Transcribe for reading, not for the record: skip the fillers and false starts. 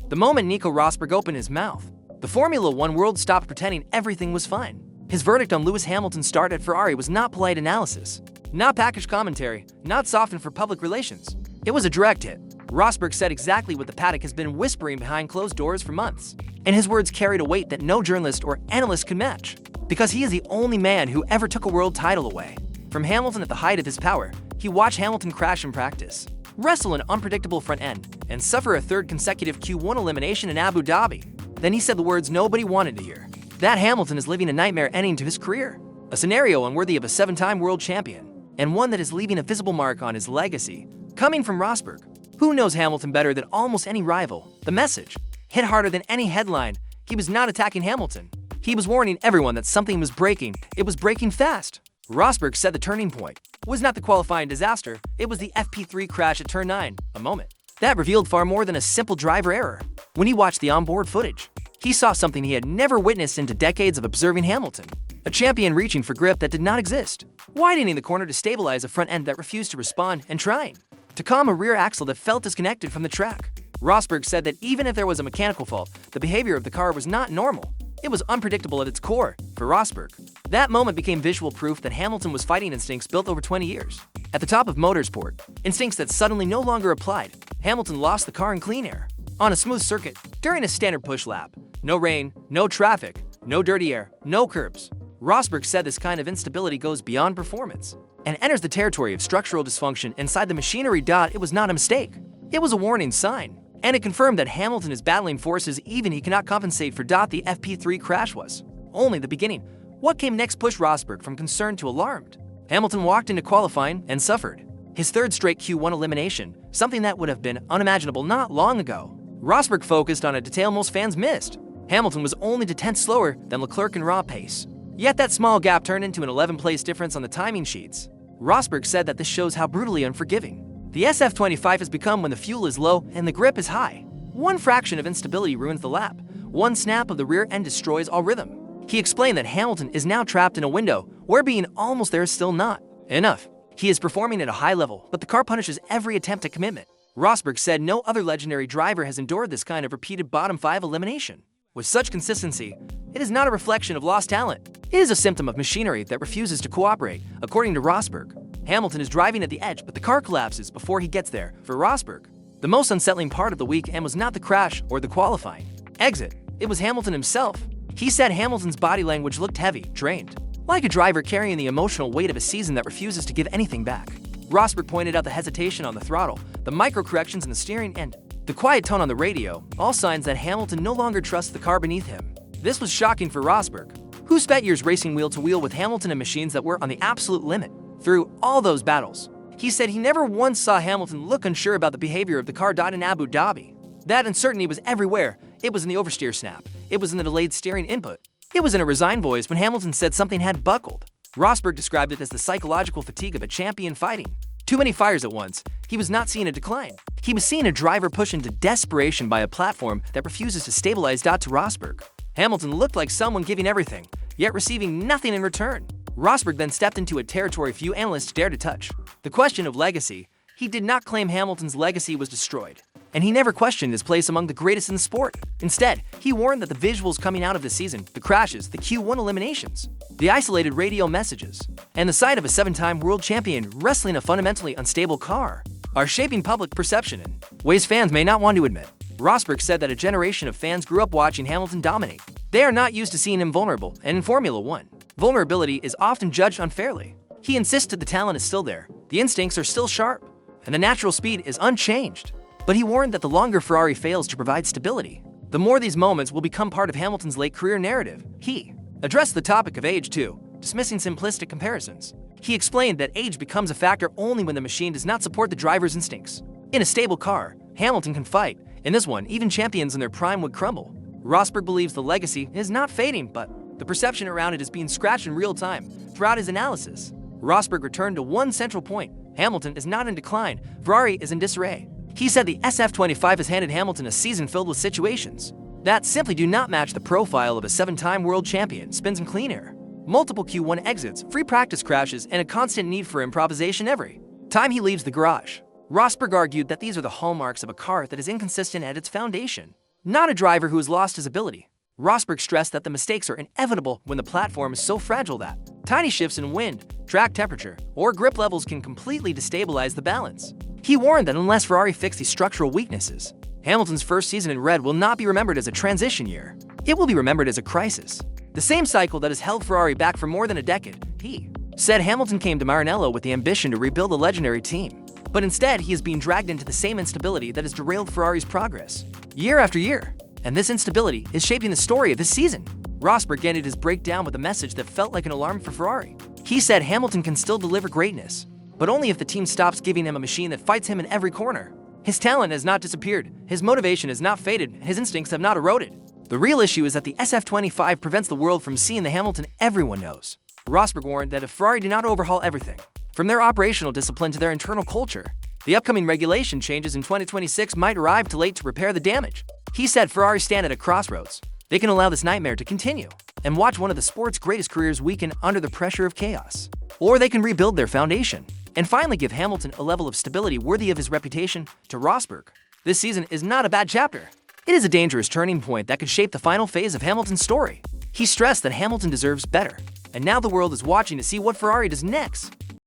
The moment Nico Rosberg opened his mouth, the Formula One world stopped pretending everything was fine. His verdict on Lewis Hamilton's start at Ferrari was not polite analysis, not packaged commentary, not softened for public relations. It was a direct hit. Rosberg said exactly what the paddock has been whispering behind closed doors for months, and his words carried a weight that no journalist or analyst could match, because he is the only man who ever took a world title away from Hamilton at the height of his power. He watched Hamilton crash in practice, wrestle an unpredictable front end, and suffer a third consecutive Q1 elimination in Abu Dhabi. Then he said the words nobody wanted to hear, that Hamilton is living a nightmare ending to his career, a scenario unworthy of a 7-time world champion, and one that is leaving a visible mark on his legacy. Coming from Rosberg, who knows Hamilton better than almost any rival, the message hit harder than any headline. He was not attacking Hamilton. He was warning everyone that something was breaking. It was breaking fast. Rosberg said the turning point was not the qualifying disaster, it was the FP3 crash at turn 9, a moment that revealed far more than a simple driver error. When he watched the onboard footage, he saw something he had never witnessed into decades of observing Hamilton, a champion reaching for grip that did not exist, widening the corner to stabilize a front end that refused to respond, and trying to calm a rear axle that felt disconnected from the track. Rosberg said that even if there was a mechanical fault, the behavior of the car was not normal. It was unpredictable at its core. For Rosberg, that moment became visual proof that Hamilton was fighting instincts built over 20 years. At the top of motorsport, instincts that suddenly no longer applied. Hamilton lost the car in clean air, on a smooth circuit, during a standard push lap. No rain, no traffic, no dirty air, no curbs. Rosberg said this kind of instability goes beyond performance and enters the territory of structural dysfunction inside the machinery. It was not a mistake. It was a warning sign, and it confirmed that Hamilton is battling forces even he cannot compensate for. The FP3 crash was only the beginning. What came next pushed Rosberg from concerned to alarmed. Hamilton walked into qualifying and suffered his third straight Q1 elimination, something that would have been unimaginable not long ago. Rosberg focused on a detail most fans missed. Hamilton was only 10 slower than Leclerc in raw pace. Yet that small gap turned into an 11-place difference on the timing sheets. Rosberg said that this shows how brutally unforgiving the SF25 has become when the fuel is low and the grip is high. One fraction of instability ruins the lap. One snap of the rear end destroys all rhythm. He explained that Hamilton is now trapped in a window where being almost there is still not enough. He is performing at a high level, but the car punishes every attempt at commitment. Rosberg said no other legendary driver has endured this kind of repeated bottom 5 elimination with such consistency. It is not a reflection of lost talent. It is a symptom of machinery that refuses to cooperate, according to Rosberg. Hamilton is driving at the edge, but the car collapses before he gets there. For Rosberg, the most unsettling part of the weekend was not the crash or the qualifying exit. It was Hamilton himself. He said Hamilton's body language looked heavy, drained, like a driver carrying the emotional weight of a season that refuses to give anything back. Rosberg pointed out the hesitation on the throttle, the micro-corrections in the steering, and the quiet tone on the radio, all signs that Hamilton no longer trusts the car beneath him. This was shocking for Rosberg, who spent years racing wheel-to-wheel with Hamilton and machines that were on the absolute limit. Through all those battles, he said he never once saw Hamilton look unsure about the behavior of the car. In Abu Dhabi, that uncertainty was everywhere. It was in the oversteer snap. It was in the delayed steering input. It was in a resigned voice when Hamilton said something had buckled. Rosberg described it as the psychological fatigue of a champion fighting too many fires at once. He was not seeing a decline. He was seeing a driver push into desperation by a platform that refuses to stabilize. To Rosberg, Hamilton looked like someone giving everything, yet receiving nothing in return. Rosberg then stepped into a territory few analysts dare to touch: the question of legacy. He did not claim Hamilton's legacy was destroyed, and he never questioned his place among the greatest in the sport. Instead, he warned that the visuals coming out of the season, the crashes, the Q1 eliminations, the isolated radio messages, and the sight of a 7-time world champion wrestling a fundamentally unstable car are shaping public perception in ways fans may not want to admit. Rosberg said that a generation of fans grew up watching Hamilton dominate. They are not used to seeing him vulnerable, and in Formula One, vulnerability is often judged unfairly. He insisted the talent is still there, the instincts are still sharp, and the natural speed is unchanged. But he warned that the longer Ferrari fails to provide stability, the more these moments will become part of Hamilton's late career narrative. He addressed the topic of age too, dismissing simplistic comparisons. He explained that age becomes a factor only when the machine does not support the driver's instincts. In a stable car, Hamilton can fight. In this one, even champions in their prime would crumble. Rosberg believes the legacy is not fading, but the perception around it is being scratched in real time. Throughout his analysis, Rosberg returned to one central point: Hamilton is not in decline, Ferrari is in disarray. He said the SF25 has handed Hamilton a season filled with situations that simply do not match the profile of a 7-time world champion. Spins in clean air, multiple Q1 exits, free practice crashes, and a constant need for improvisation every time he leaves the garage. Rosberg argued that these are the hallmarks of a car that is inconsistent at its foundation. not a driver who has lost his ability. Rosberg stressed that the mistakes are inevitable when the platform is so fragile that tiny shifts in wind, track temperature, or grip levels can completely destabilize the balance. He warned that unless Ferrari fixed these structural weaknesses, Hamilton's first season in red will not be remembered as a transition year. It will be remembered as a crisis. The same cycle that has held Ferrari back for more than a decade. He said Hamilton came to Maranello with the ambition to rebuild a legendary team. But instead, he is being dragged into the same instability that has derailed Ferrari's progress year after year. And this instability is shaping the story of this season. Rosberg ended his breakdown with a message that felt like an alarm for Ferrari. He said Hamilton can still deliver greatness, but only if the team stops giving him a machine that fights him in every corner. His talent has not disappeared, his motivation has not faded, and his instincts have not eroded. The real issue is that the SF25 prevents the world from seeing the Hamilton everyone knows. Rosberg warned that if Ferrari do not overhaul everything, from their operational discipline to their internal culture, the upcoming regulation changes in 2026 might arrive too late to repair the damage. He said Ferrari stand at a crossroads. They can allow this nightmare to continue and watch one of the sport's greatest careers weaken under the pressure of chaos. Or they can rebuild their foundation and finally give Hamilton a level of stability worthy of his reputation. To Rosberg, this season is not a bad chapter. It is a dangerous turning point that could shape the final phase of Hamilton's story. He stressed that Hamilton deserves better, and now the world is watching to see what Ferrari does next.